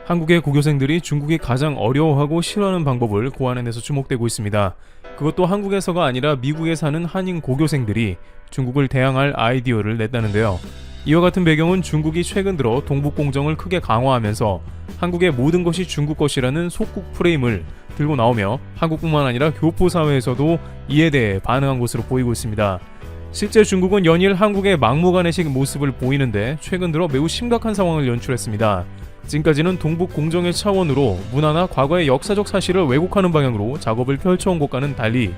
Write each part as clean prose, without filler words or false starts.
한국의 고교생들이 중국이 가장 어려워하고 싫어하는 방법을 고안해내서 주목되고 있습니다. 그것도 한국에서가 아니라 미국에 사는 한인 고교생들이 중국을 대항할 아이디어를 냈다는데요. 이와 같은 배경은 중국이 최근 들어 동북공정을 크게 강화하면서 한국의 모든 것이 중국 것이라는 속국 프레임을 들고 나오며 한국뿐만 아니라 교포사회에서도 이에 대해 반응한 것으로 보이고 있습니다. 실제 중국은 연일 한국의 막무가내식 모습을 보이는데 최근 들어 매우 심각한 상황을 연출했습니다. 지금까지는 동북공정의 차원으로 문화나 과거의 역사적 사실을 왜곡하는 방향으로 작업을 펼쳐온 것과는 달리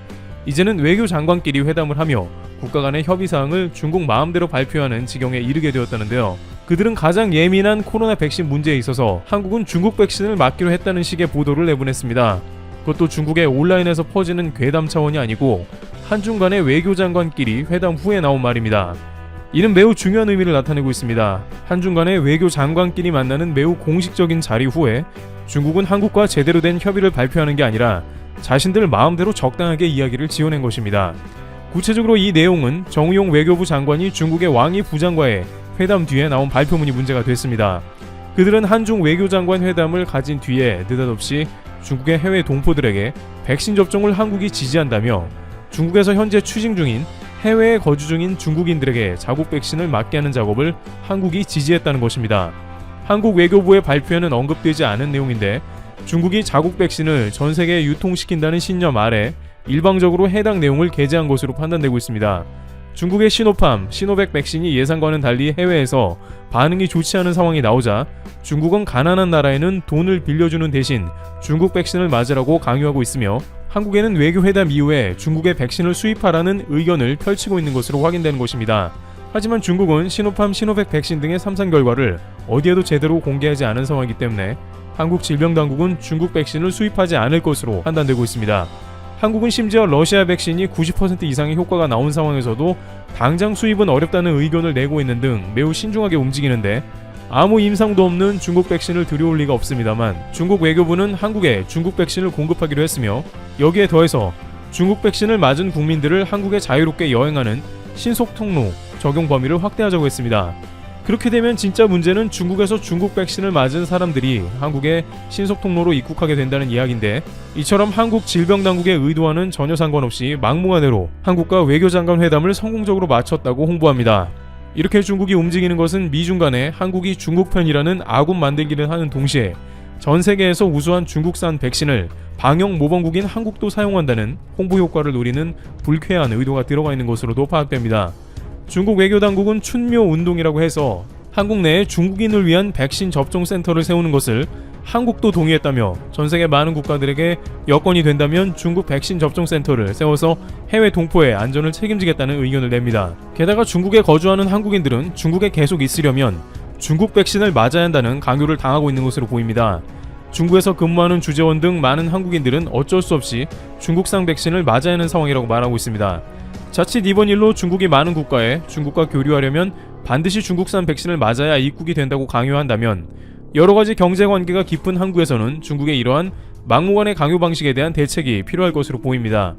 이제는 외교 장관끼리 회담을 하며 국가 간의 협의사항을 중국 마음대로 발표하는 지경에 이르게 되었다는데요. 그들은 가장 예민한 코로나 백신 문제에 있어서 한국은 중국 백신을 맞기로 했다는 식의 보도를 내보냈습니다. 그것도 중국의 온라인에서 퍼지는 괴담 차원이 아니고 한중 간의 외교장관끼리 회담 후에 나온 말입니다. 이는 매우 중요한 의미를 나타내고 있습니다. 한중 간의 외교장관끼리 만나는 매우 공식적인 자리 후에 중국은 한국과 제대로 된 협의를 발표하는 게 아니라 자신들 마음대로 적당하게 이야기를 지어낸 것입니다. 구체적으로 이 내용은 정우용 외교부 장관이 중국의 왕이 부장과의 회담 뒤에 나온 발표문이 문제가 됐습니다. 그들은 한중 외교장관 회담을 가진 뒤에 느닷없이 중국의 해외 동포들에게 백신 접종을 한국이 지지한다며 중국에서 현재 추진 중인 해외에 거주 중인 중국인들에게 자국 백신을 맞게 하는 작업을 한국이 지지했다는 것입니다. 한국 외교부의 발표에는 언급되지 않은 내용인데 중국이 자국 백신을 전 세계에 유통시킨다는 신념 아래 일방적으로 해당 내용을 게재한 것으로 판단되고 있습니다. 중국의 시노백 백신이 예상과는 달리 해외에서 반응이 좋지 않은 상황이 나오자 중국은 가난한 나라에는 돈을 빌려주는 대신 중국 백신을 맞으라고 강요하고 있으며 한국에는 외교회담 이후에 중국의 백신을 수입하라는 의견을 펼치고 있는 것으로 확인되는 것입니다. 하지만 중국은 시노백 백신 등의 3상 결과를 어디에도 제대로 공개하지 않은 상황이기 때문에 한국 질병당국은 중국 백신을 수입하지 않을 것으로 판단되고 있습니다. 한국은 심지어 러시아 백신이 90% 이상의 효과가 나온 상황에서도 당장 수입은 어렵다는 의견을 내고 있는 등 매우 신중하게 움직이는데 아무 임상도 없는 중국 백신을 들여올 리가 없습니다만 중국 외교부는 한국에 중국 백신을 공급하기로 했으며 여기에 더해서 중국 백신을 맞은 국민들을 한국에 자유롭게 여행하는 신속통로 적용 범위를 확대하자고 했습니다. 그렇게 되면 진짜 문제는 중국에서 중국 백신을 맞은 사람들이 한국에 신속통로로 입국하게 된다는 이야기인데 이처럼 한국 질병당국의 의도와는 전혀 상관없이 막무가내로 한국과 외교장관 회담을 성공적으로 마쳤다고 홍보합니다. 이렇게 중국이 움직이는 것은 미중 간에 한국이 중국 편이라는 아군 만들기를 하는 동시에 전 세계에서 우수한 중국산 백신을 방역 모범국인 한국도 사용한다는 홍보 효과를 노리는 불쾌한 의도가 들어가 있는 것으로도 파악됩니다. 중국 외교당국은 춘묘 운동이라고 해서 한국 내에 중국인을 위한 백신 접종 센터를 세우는 것을 한국도 동의했다며 전 세계 많은 국가들에게 여건이 된다면 중국 백신 접종 센터를 세워서 해외 동포의 안전을 책임지겠다는 의견을 냅니다. 게다가 중국에 거주하는 한국인들은 중국에 계속 있으려면 중국 백신을 맞아야 한다는 강요를 당하고 있는 것으로 보입니다. 중국에서 근무하는 주재원 등 많은 한국인들은 어쩔 수 없이 중국산 백신을 맞아야 하는 상황이라고 말하고 있습니다. 자칫 이번 일로 중국이 많은 국가에 중국과 교류하려면 반드시 중국산 백신을 맞아야 입국이 된다고 강요한다면 여러가지 경제관계가 깊은 한국에서는 중국의 이러한 막무가내 강요 방식에 대한 대책이 필요할 것으로 보입니다.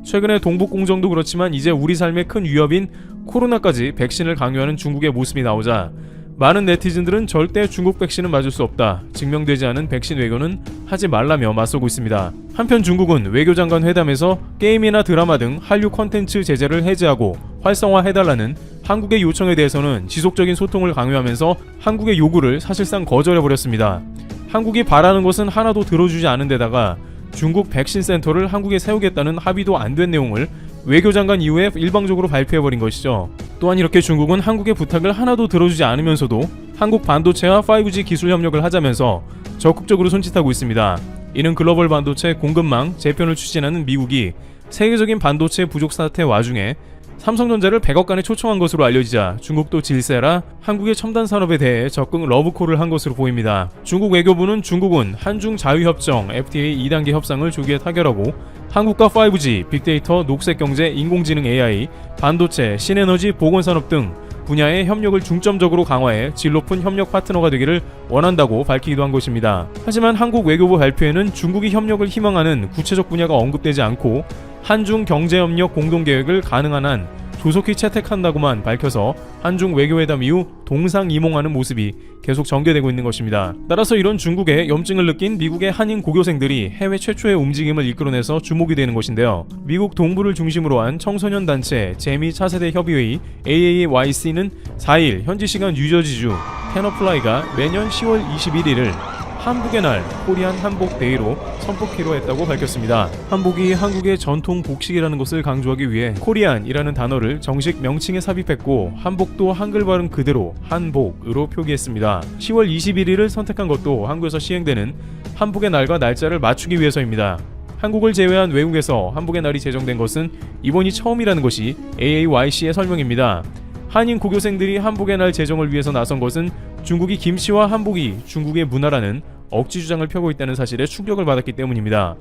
최근에 동북공정도 그렇지만 이제 우리 삶의 큰 위협인 코로나까지 백신을 강요하는 중국의 모습이 나오자 많은 네티즌들은 절대 중국 백신은 맞을 수 없다, 증명되지 않은 백신 외교는 하지 말라며 맞서고 있습니다. 한편 중국은 외교장관 회담에서 게임이나 드라마 등 한류 콘텐츠 제재를 해제하고 활성화해달라는 한국의 요청에 대해서는 지속적인 소통을 강요하면서 한국의 요구를 사실상 거절해버렸습니다. 한국이 바라는 것은 하나도 들어주지 않은 데다가 중국 백신 센터를 한국에 세우겠다는 합의도 안 된 내용을 외교장관 이후에 일방적으로 발표해버린 것이죠. 또한 이렇게 중국은 한국의 부탁을 하나도 들어주지 않으면서도 한국 반도체와 5G 기술 협력을 하자면서 적극적으로 손짓하고 있습니다. 이는 글로벌 반도체 공급망 재편을 추진하는 미국이 세계적인 반도체 부족 사태 와중에 삼성전자를 100억 간에 초청한 것으로 알려지자 중국도 질세라 한국의 첨단 산업에 대해 적극 러브콜을 한 것으로 보입니다. 중국 외교부는 중국은 한중 자유협정 FTA 2단계 협상을 조기에 타결하고 한국과 5G, 빅데이터, 녹색경제, 인공지능 AI, 반도체, 신에너지, 보건산업 등 분야의 협력을 중점적으로 강화해 질 높은 협력 파트너가 되기를 원한다고 밝히기도 한 것입니다. 하지만 한국 외교부 발표에는 중국이 협력을 희망하는 구체적 분야가 언급되지 않고 한중 경제협력 공동계획을 가능한 한 조속히 채택한다고만 밝혀서 한중 외교회담 이후 동상이몽하는 모습이 계속 전개되고 있는 것입니다. 따라서 이런 중국의 염증을 느낀 미국의 한인 고교생들이 해외 최초의 움직임을 이끌어내서 주목이 되는 것인데요. 미국 동부를 중심으로 한 청소년 단체 재미 차세대 협의회 AAYC는 4일 현지 시간 뉴저지주 테너플라이가 매년 10월 21일을 한복의 날 코리안 한복 데이로 선포키로 했다고 밝혔습니다. 한복이 한국의 전통 복식이라는 것을 강조하기 위해 코리안이라는 단어를 정식 명칭에 삽입했고 한복도 한글 발음 그대로 한복으로 표기했습니다. 10월 21일을 선택한 것도 한국에서 시행되는 한복의 날과 날짜를 맞추기 위해서입니다. 한국을 제외한 외국에서 한복의 날이 제정된 것은 이번이 처음이라는 것이 AAYC의 설명입니다. 한인 고교생들이 한복의 날 제정을 위해서 나선 것은 중국이 김치와 한복이 중국의 문화라는 억지 주장을 펴고 있다는 사실에 충격을 받았기 때문입니다.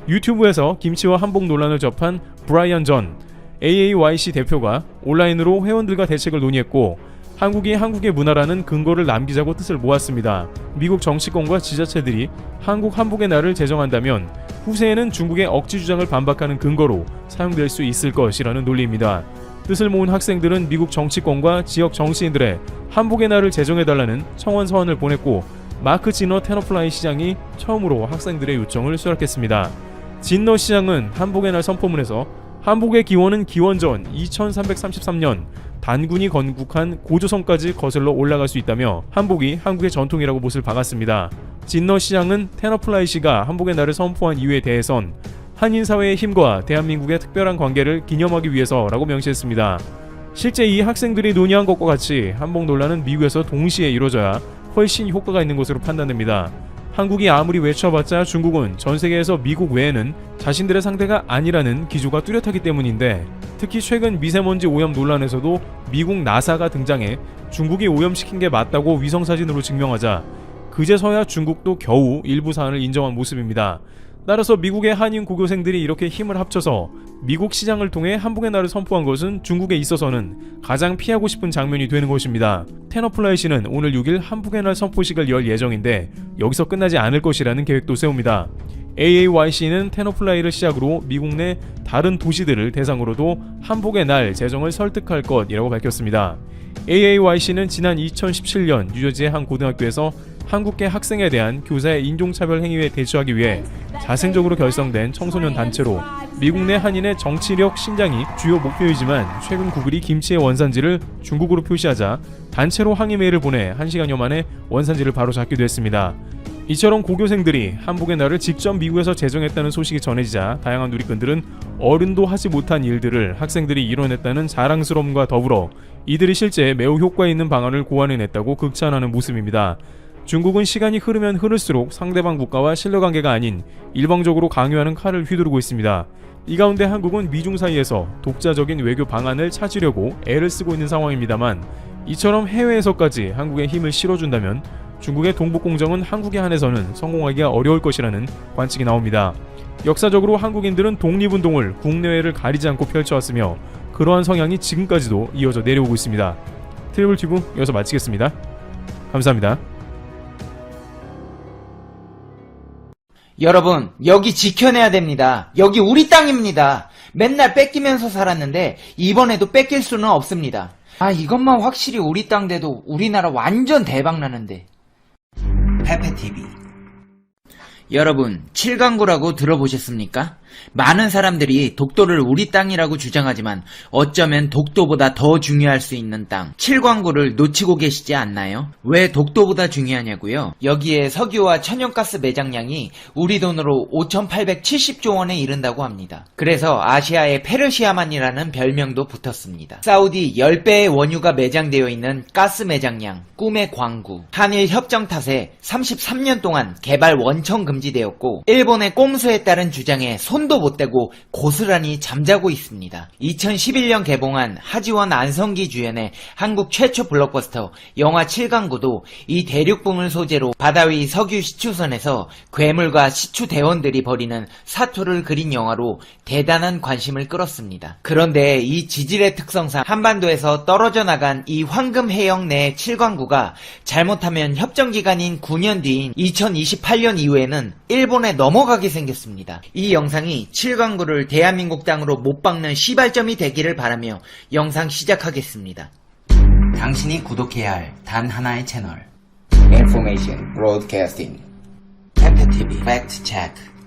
유튜브에서 김치와 한복 논란을 접한 브라이언 전 AAYC 대표가 온라인으로 회원들과 대책을 논의했고 한국이 한국의 문화라는 근거를 남기자고 뜻을 모았습니다. 미국 정치권과 지자체들이 한국 한복의 날을 제정한다면 후세에는 중국의 억지 주장을 반박하는 근거로 사용될 수 있을 것이라는 논리입니다. 뜻을 모은 학생들은 미국 정치권과 지역 정치인들의 한복의 날을 제정해달라는 청원 서한을 보냈고 마크 지너 테너플라이 시장이 처음으로 학생들의 요청을 수락했습니다. 진너 시장은 한복의 날 선포문에서 한복의 기원은 기원전 2333년 단군이 건국한 고조선까지 거슬러 올라갈 수 있다며 한복이 한국의 전통이라고 못을 박았습니다. 진너 시장은 테너플라이 씨가 한복의 날을 선포한 이유에 대해선 한인 사회의 힘과 대한민국의 특별한 관계를 기념하기 위해서라고 명시했습니다. 실제 이 학생들이 논의한 것과 같이 한복 논란은 미국에서 동시에 이루어져야 훨씬 효과가 있는 것으로 판단됩니다. 한국이 아무리 외쳐봤자 중국은 전 세계에서 미국 외에는 자신들의 상대가 아니라는 기조가 뚜렷하기 때문인데 특히 최근 미세먼지 오염 논란에서도 미국 나사가 등장해 중국이 오염시킨 게 맞다고 위성사진으로 증명하자 그제서야 중국도 겨우 일부 사안을 인정한 모습입니다. 따라서 미국의 한인 고교생들이 이렇게 힘을 합쳐서 미국 시장을 통해 한복의 날을 선포한 것은 중국에 있어서는 가장 피하고 싶은 장면이 되는 것입니다. 테너플라이 씨는 오늘 6일 한복의 날 선포식을 열 예정인데 여기서 끝나지 않을 것이라는 계획도 세웁니다. AAYC는 테너플라이를 시작으로 미국 내 다른 도시들을 대상으로도 한복의 날 제정을 설득할 것이라고 밝혔습니다. AAYC는 지난 2017년 뉴저지의 한 고등학교에서 한국계 학생에 대한 교사의 인종차별 행위에 대처하기 위해 자생적으로 결성된 청소년 단체로 미국 내 한인의 정치력 신장이 주요 목표이지만 최근 구글이 김치의 원산지를 중국어로 표시하자 단체로 항의 메일을 보내 1시간여 만에 원산지를 바로잡기도 했습니다. 이처럼 고교생들이 한복의 날을 직접 미국에서 제정했다는 소식이 전해지자 다양한 누리꾼들은 어른도 하지 못한 일들을 학생들이 이뤄냈다는 자랑스러움과 더불어 이들이 실제 매우 효과 있는 방안을 고안해냈다고 극찬하는 모습입니다. 중국은 시간이 흐르면 흐를수록 상대방 국가와 신뢰관계가 아닌 일방적으로 강요하는 칼을 휘두르고 있습니다. 이 가운데 한국은 미중 사이에서 독자적인 외교 방안을 찾으려고 애를 쓰고 있는 상황입니다만 이처럼 해외에서까지 한국에 힘을 실어준다면 중국의 동북공정은 한국에 한해서는 성공하기가 어려울 것이라는 관측이 나옵니다. 역사적으로 한국인들은 독립운동을 국내외를 가리지 않고 펼쳐왔으며 그러한 성향이 지금까지도 이어져 내려오고 있습니다. 트리블튜브 여기서 마치겠습니다. 감사합니다. 여러분, 여기 지켜내야 됩니다. 여기 우리 땅입니다. 맨날 뺏기면서 살았는데 이번에도 뺏길 수는 없습니다. 이것만 확실히 우리 땅 돼도 우리나라 완전 대박 나는데. 페페TV. 여러분, 7강구라고 들어보셨습니까? 많은 사람들이 독도를 우리 땅이라고 주장하지만 어쩌면 독도보다 더 중요할 수 있는 땅 7광구를 놓치고 계시지 않나요? 왜 독도보다 중요하냐고요? 여기에 석유와 천연가스 매장량이 우리 돈으로 5,870조 원에 이른다고 합니다. 그래서 아시아의 페르시아만이라는 별명도 붙었습니다. 사우디 10배의 원유가 매장되어 있는 가스 매장량 꿈의 광구. 한일 협정 탓에 33년 동안 개발 원천 금지되었고 일본의 꼼수에 따른 주장에 손도 못 대고 고스란히 잠자고 있습니다. 2011년 개봉한 하지원 안성기 주연의 한국 최초 블록버스터 영화 7강구도 이 대륙붕을 소재로 바다 위 석유 시추선에서 괴물과 시추 대원들이 벌이는 사투를 그린 영화로 대단한 관심을 끌었습니다. 그런데 이 지질의 특성상 한반도에서 떨어져 나간 이 황금 해역 내 7광구가 잘못하면 협정기간인 9년 뒤인 2028년 이후에는 일본에 넘어가게 생겼습니다. 이 영상이 영상이 7광구를 대한민국 땅으로 못 박는 시발점이 되기를 바라며 영상 시작하겠습니다. 당신이 구독해야 할 단 하나의 채널 Information Broadcasting 템페TV Fact Check.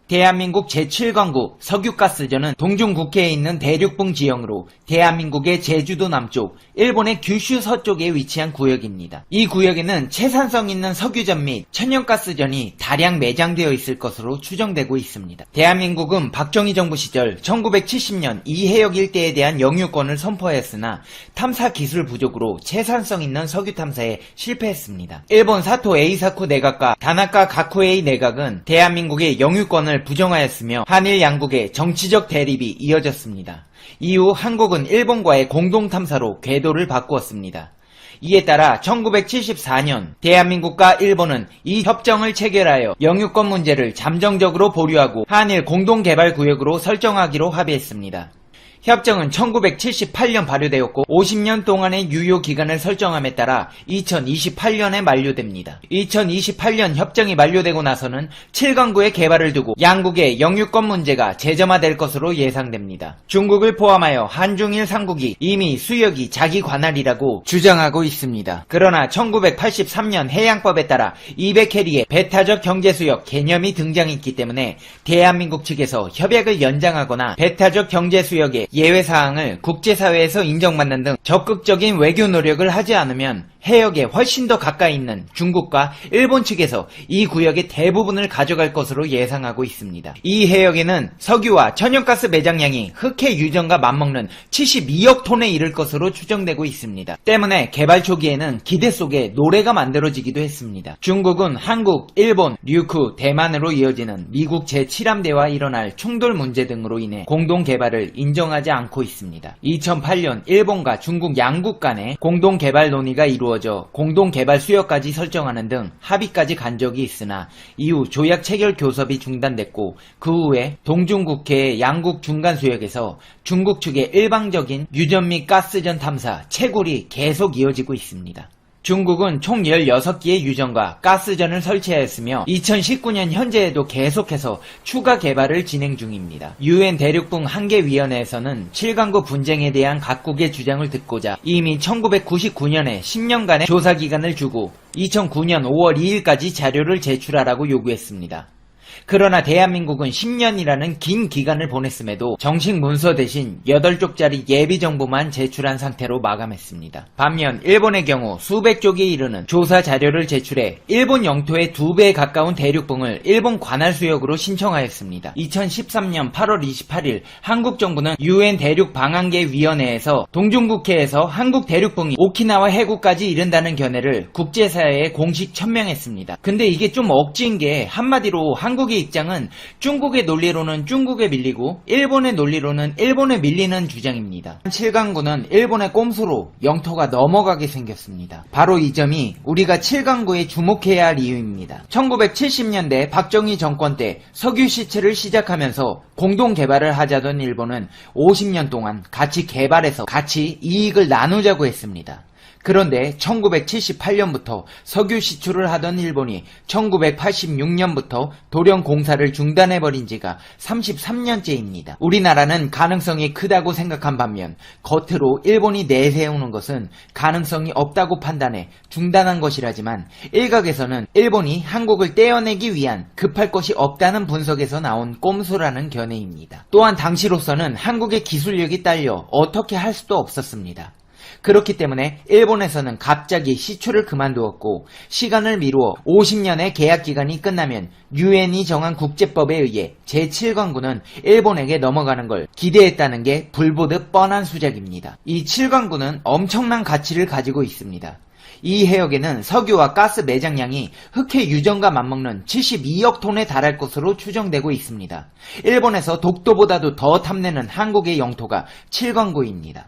대한민국 제7광구 석유가스전은 동중국해에 있는 대륙봉 지형으로 대한민국의 제주도 남쪽, 일본의 규슈 서쪽에 위치한 구역입니다. 이 구역에는 채산성 있는 석유전 및 천연가스전이 다량 매장되어 있을 것으로 추정되고 있습니다. 대한민국은 박정희 정부 시절 1970년 이 해역 일대에 대한 영유권을 선포하였으나 탐사 기술 부족으로 채산성 있는 석유 탐사에 실패했습니다. 일본 사토 에이사쿠 내각과 다나카 가쿠에이 내각은 대한민국의 영유권을 부정하였으며 한일 양국의 정치적 대립이 이어졌습니다. 이후 한국은 일본과의 공동탐사로 궤도를 바꾸었습니다. 이에 따라 1974년 대한민국과 일본은 이 협정을 체결하여 영유권 문제를 잠정적으로 보류하고 한일 공동개발구역으로 설정하기로 합의했습니다. 협정은 1978년 발효되었고 50년 동안의 유효기간을 설정함에 따라 2028년에 만료됩니다. 2028년 협정이 만료되고 나서는 7광구의 개발을 두고 양국의 영유권 문제가 재점화될 것으로 예상됩니다. 중국을 포함하여 한중일 삼국이 이미 수역이 자기 관할이라고 주장하고 있습니다. 그러나 1983년 해양법에 따라 200캐리의 배타적 경제수역 개념이 등장했기 때문에 대한민국 측에서 협약을 연장하거나 배타적 경제수역의 예외사항을 국제사회에서 인정받는 등 적극적인 외교 노력을 하지 않으면 해역에 훨씬 더 가까이 있는 중국과 일본 측에서 이 구역의 대부분을 가져갈 것으로 예상하고 있습니다. 이 해역에는 석유와 천연가스 매장량이 흑해 유전과 맞먹는 72억 톤에 이를 것으로 추정되고 있습니다. 때문에 개발 초기에는 기대 속에 노래가 만들어지기도 했습니다. 중국은 한국, 일본, 류크, 대만으로 이어지는 미국 제7함대와 일어날 충돌 문제 등으로 인해 공동개발을 인정하지 않고 있습니다. 2008년 일본과 중국 양국 간의 공동개발 논의가 이루어져 공동개발 수역까지 설정하는 등 합의까지 간 적이 있으나 이후 조약 체결 교섭이 중단됐고 그 후에 동중국해의 양국 중간 수역에서 중국 측의 일방적인 유전 및 가스전 탐사, 채굴이 계속 이어지고 있습니다. 중국은 총 16기의 유전과 가스전을 설치하였으며 2019년 현재에도 계속해서 추가 개발을 진행 중입니다. UN 대륙붕 한계위원회에서는 7광구 분쟁에 대한 각국의 주장을 듣고자 이미 1999년에 10년간의 조사기간을 주고 2009년 5월 2일까지 자료를 제출하라고 요구했습니다. 그러나 대한민국은 10년이라는 긴 기간을 보냈음에도 정식 문서 대신 8쪽짜리 예비정보만 제출한 상태로 마감했습니다. 반면 일본의 경우 수백 쪽에 이르는 조사 자료를 제출해 일본 영토의 2배에 가까운 대륙붕을 일본 관할 수역으로 신청하였습니다. 2013년 8월 28일 한국 정부는 UN 대륙방한계위원회에서 동중국해에서 한국 대륙붕이 오키나와 해구까지 이른다는 견해를 국제사회에 공식 천명했습니다. 근데 이게 좀 억지인 게 한마디로 한국의 입장은 중국의 논리로는 중국에 밀리고 일본의 논리로는 일본에 밀리는 주장입니다. 7광구는 일본의 꼼수로 영토가 넘어가게 생겼습니다. 바로 이 점이 우리가 7광구에 주목해야 할 이유입니다. 1970년대 박정희 정권 때 석유 시추를 시작하면서 공동 개발을 하자던 일본은 50년 동안 같이 개발해서 같이 이익을 나누자고 했습니다. 그런데 1978년부터 석유 시추를 하던 일본이 1986년부터 돌연 공사를 중단해버린 지가 33년째입니다. 우리나라는 가능성이 크다고 생각한 반면 겉으로 일본이 내세우는 것은 가능성이 없다고 판단해 중단한 것이라지만 일각에서는 일본이 한국을 떼어내기 위한 급할 것이 없다는 분석에서 나온 꼼수라는 견해입니다. 또한 당시로서는 한국의 기술력이 딸려 어떻게 할 수도 없었습니다. 그렇기 때문에 일본에서는 갑자기 시추를 그만두었고 시간을 미루어 50년의 계약기간이 끝나면 유엔이 정한 국제법에 의해 제7광구는 일본에게 넘어가는 걸 기대했다는 게 불보듯 뻔한 수작입니다. 이 7광구는 엄청난 가치를 가지고 있습니다. 이 해역에는 석유와 가스 매장량이 흑해 유전과 맞먹는 72억 톤에 달할 것으로 추정되고 있습니다. 일본에서 독도보다도 더 탐내는 한국의 영토가 7광구입니다.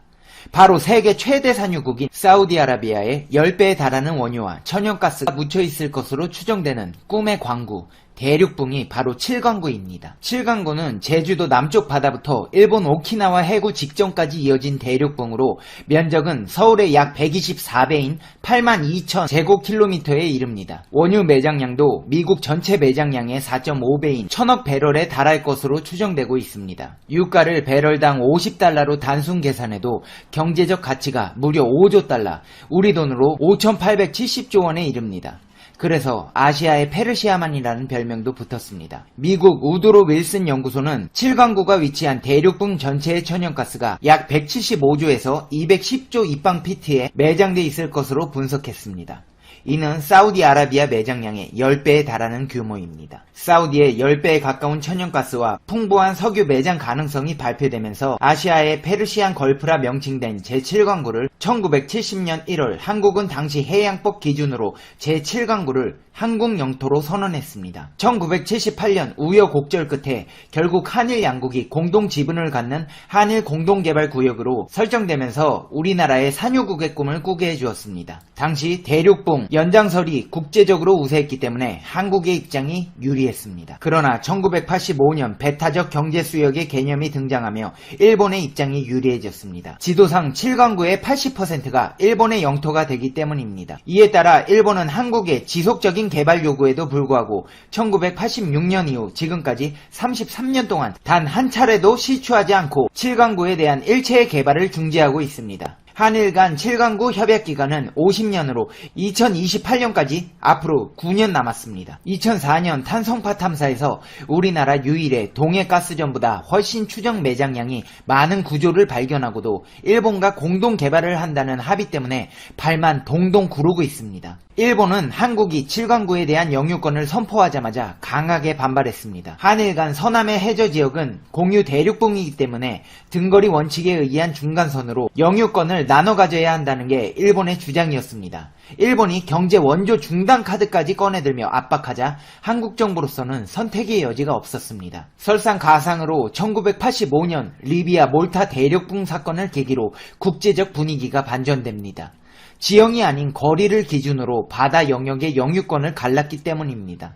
바로 세계 최대 산유국인 사우디아라비아의 10배에 달하는 원유와 천연가스가 묻혀있을 것으로 추정되는 꿈의 광구 대륙붕이 바로 칠강구입니다. 칠강구는 제주도 남쪽 바다부터 일본 오키나와 해구 직전까지 이어진 대륙붕으로 면적은 서울의 약 124배인 82,000제곱킬로미터에 이릅니다. 원유 매장량도 미국 전체 매장량의 4.5배인 1000억 배럴에 달할 것으로 추정되고 있습니다. 유가를 배럴당 50달러로 단순 계산해도 경제적 가치가 무려 5조 달러, 우리 돈으로 5,870조 원에 이릅니다. 그래서 아시아의 페르시아만이라는 별명도 붙었습니다. 미국 우드로 윌슨 연구소는 칠강구가 위치한 대륙붕 전체의 천연가스가 약 175조에서 210조 입방피트에 매장돼 있을 것으로 분석했습니다. 이는 사우디아라비아 매장량의 10배에 달하는 규모입니다. 사우디의 10배에 가까운 천연가스와 풍부한 석유 매장 가능성이 발표되면서 아시아의 페르시안 걸프라 명칭된 제7강구를 1970년 1월 한국은 당시 해양법 기준으로 제7강구를 한국 영토로 선언했습니다. 1978년 우여곡절 끝에 결국 한일 양국이 공동 지분을 갖는 한일 공동개발구역으로 설정되면서 우리나라의 산유국의 꿈을 꾸게 해주었습니다. 당시 대륙붕 연장설이 국제적으로 우세했기 때문에 한국의 입장이 유리했습니다. 그러나 1985년 배타적 경제수역의 개념이 등장하며 일본의 입장이 유리해졌습니다. 지도상 7강구의 80%가 일본의 영토가 되기 때문입니다. 이에 따라 일본은 한국의 지속적인 개발 요구에도 불구하고 1986년 이후 지금까지 33년 동안 단 한 차례도 시추하지 않고 7강구에 대한 일체의 개발을 중지하고 있습니다. 한일 간 7강구 협약 기간은 50년으로 2028년까지 앞으로 9년 남았습니다. 2004년 탄성파 탐사에서 우리나라 유일의 동해가스전보다 훨씬 추정 매장량이 많은 구조를 발견하고도 일본과 공동 개발을 한다는 합의 때문에 발만 동동 구르고 있습니다. 일본은 한국이 7강구에 대한 영유권을 선포하자마자 강하게 반발했습니다. 한일 간 서남의 해저 지역은 공유 대륙붕이기 때문에 등거리 원칙에 의한 중간선으로 영유권을 나눠 가져야 한다는 게 일본의 주장이었습니다. 일본이 경제 원조 중단 카드까지 꺼내들며 압박하자 한국 정부로서는 선택의 여지가 없었습니다. 설상가상으로 1985년 리비아 몰타 대륙붕 사건을 계기로 국제적 분위기가 반전됩니다. 지형이 아닌 거리를 기준으로 바다 영역의 영유권을 갈랐기 때문입니다.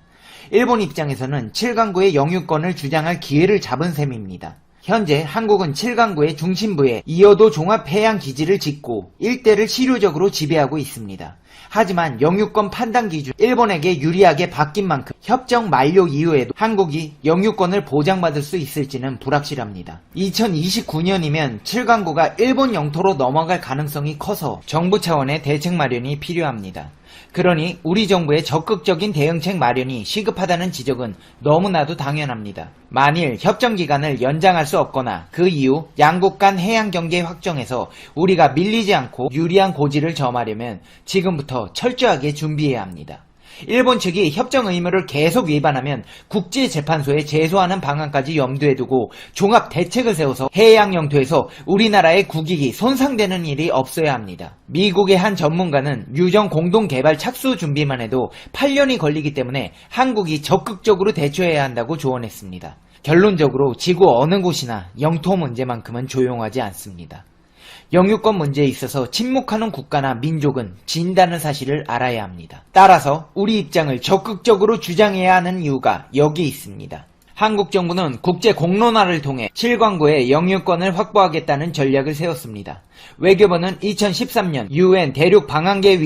일본 입장에서는 7강구의 영유권을 주장할 기회를 잡은 셈입니다. 현재 한국은 7강구의 중심부에 이어도 종합해양기지를 짓고 일대를 실효적으로 지배하고 있습니다. 하지만 영유권 판단 기준 일본에게 유리하게 바뀐 만큼 협정 만료 이후에도 한국이 영유권을 보장받을 수 있을지는 불확실합니다. 2029년이면 7강구가 일본 영토로 넘어갈 가능성이 커서 정부 차원의 대책 마련이 필요합니다. 그러니 우리 정부의 적극적인 대응책 마련이 시급하다는 지적은 너무나도 당연합니다. 만일 협정 기간을 연장할 수 없거나 그 이후 양국 간 해양 경계 확정에서 우리가 밀리지 않고 유리한 고지를 점하려면 지금부터 철저하게 준비해야 합니다. 일본 측이 협정 의무를 계속 위반하면 국제재판소에 제소하는 방안까지 염두에 두고 종합 대책을 세워서 해양 영토에서 우리나라의 국익이 손상되는 일이 없어야 합니다. 미국의 한 전문가는 유정 공동개발 착수 준비만 해도 8년이 걸리기 때문에 한국이 적극적으로 대처해야 한다고 조언했습니다. 결론적으로 지구 어느 곳이나 영토 문제만큼은 조용하지 않습니다. 영유권 문제에 있어서 침묵하는 국가나 민족은 진다는 사실을 알아야 합니다. 따라서 우리 입장을 적극적으로 주장해야 하는 이유가 여기 있습니다. 한국 정부는 국제 공론화를 통해 7강구의 영유권을 확보하겠다는 전략을 세웠습니다. 외교부는 2013년 UN 대륙 방한계